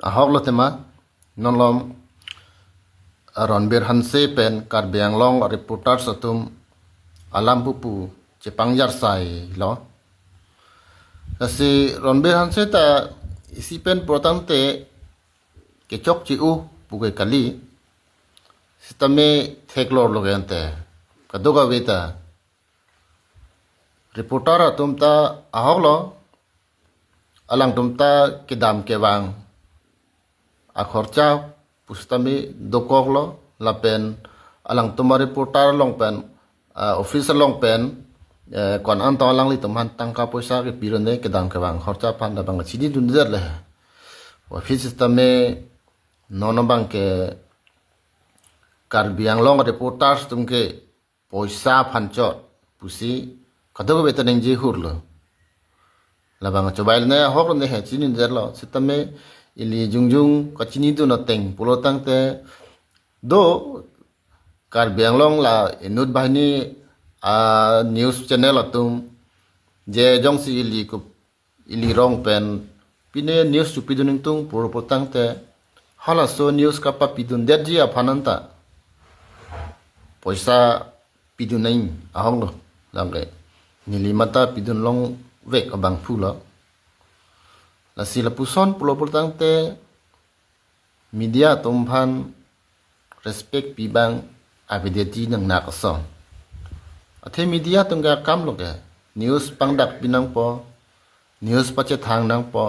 ahok lo tema non lom Ronbir Hanse pen Karbiang Long reporter satum alam pupu Jepang Yarsai lo kasi Ronbir Hanse ta isi pen importante ke chok chi u puge kali sisteme theklor lo gente kadoga veta reporter atum ta ahok lo alang tum ta kidam ke wang akhorcha pustami dokok lo lapen alang tuma reporter long pen officer long pen kon an to lang li tuman tangka poisa ke pirone ke dam ke bang khorcha pan da bang chidi dun der le office systeme nono bang ke Karbiang Long reporters tum ke poisa phanchot pusi kadago betan ngi hurlo labang cobail ne hok ne he chini der lo systeme ili jungjung kachini tu noteng pulotang te do Karbiang Long la inut bahini news channel atum je jongsi ili rong pen pine news chupidun tung pulotang te hala so news kapa pidun derji aphananta poisa pidun nain ahong lo langge nilimata pidun long vek abang pula la sila puson pulotang te media tumphan respect pibang abideti nang nakasong athe media tungga kam loge news pangdak pinang po news pache thang nang po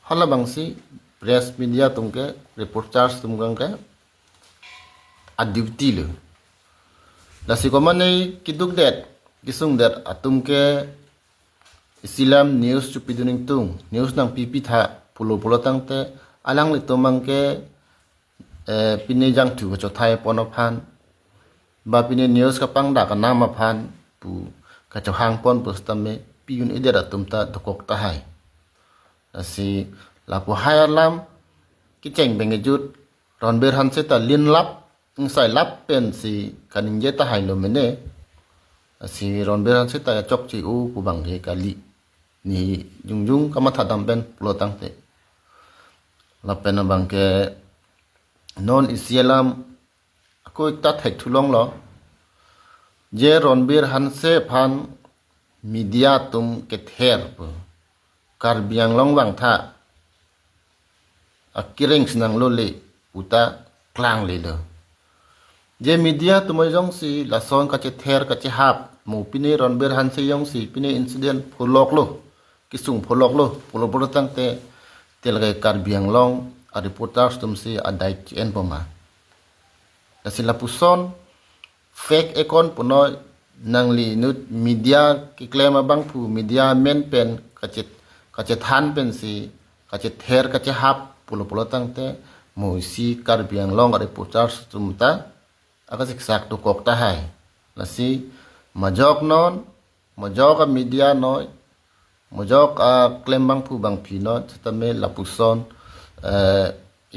hala bangsi press media tungke reporters tungga a duty lo la sikomane kiduk det kisung det atumke Islam news chupiduning tung news nang pipi tha pulo tangte alang le tomangke pine jang thu cho thai ponophan ba pine news ka pangda ka nama phan pu ka cho hang pon postame piun idera tumta dokok ta hai asi la pu hayalam ki cheng bengejut Ronbir Hanse ta lin lap sai lap pen si kaning je ta hai lo mene asi Ronbir Hanse ta chok chi u pu bang he kali ni jungjung kama thadam ben pulotang te la pen bang ke non isyalam ko ta thek thulong lo je Ronbir Hanse phan media tum ke ther Karbiang Long wang tha akiring snang lo le uta klang le lo je media tumoi jong si la son ka che ther ka che hap mu pine Ronbir Hanse yong si pine incident pholok lo kisung pholok lo polo tang te telgai Karbiang Long a reporters tum si adai en poma asila puson fake account puno nangli nut media ki claim abang pu media men pen kache than pen si kache ther kache hap polo tang te mo si Karbiang Long a reporters tum ta aga siksak to kok ta hai lasi majok non majok a media noi majok a claim bang pu bang phi no tame lapuson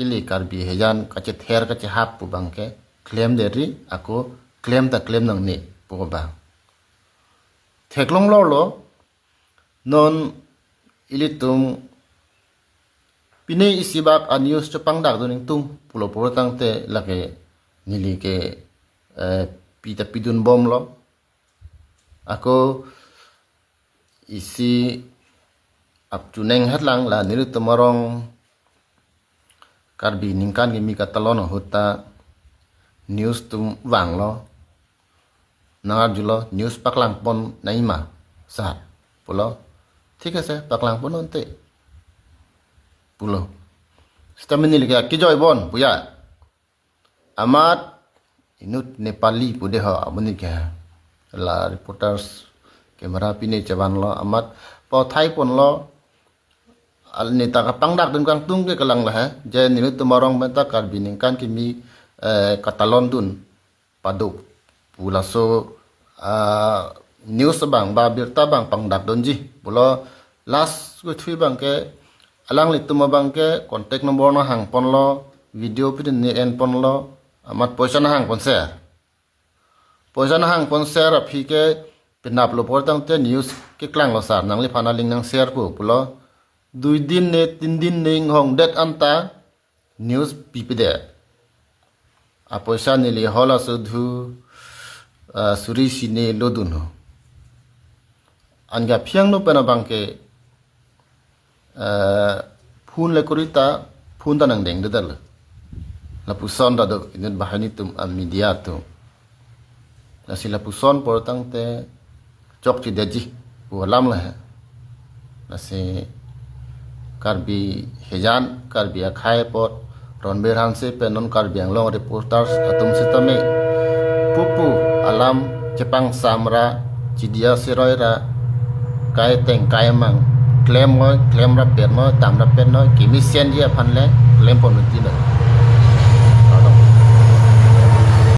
ili Karbi hejan kache ther kache hap pu bang ke claim deri ako claim ta claim nang ni pu ba theklong lo non ili tum pine isibak a news chapang dak doning tung pulo tang te lake nili ke pita pidun bom lo ako isi aptuneng hatlang la nilu tumarong Karbi ningkan gimi katalon hota news tum wang lo nangar julo news paklang pon naima sa pulo ঠিক আছে paklang pon onte pulo stamini liga kijoy bon puya amat inut Nepali pude ha amuni ke la reporters kamera pine chaban lo amat po thai pon lo al neta ka pangdak dun kang tung ke kalang la ha je nilu tumarong meta Karbi ningkan kimi katalon dun paduk pula so news bang ba birta bang pangdak donji pulo last ku thui bang ke alang li tumabang ke contact number no hang pon lo video pin ni en pon lo amat poisa na hang pon share a phi ke pinap lo por tang te news ke klang lo sar nang li phana ling nang share pu pulo Dui din ne tin din ne hong det anta news pipide. Apoisa ne li hola sudhu suri sine lodun ho. Anga phiang no pena bangke phun le kurita phun ta nang deng dedal. La puson da do inut bahani tum media tu. La sila puson portang te chok ti deji walam la hai. La se karbi hejan karbi akhai pot ronber hanse penon karbi anglong reporters atum sitame pupu alam Jepang samra cidia siroira kai teng kai mang claim ra pet no tam ra pet no kimisian dia phan le claim pon ti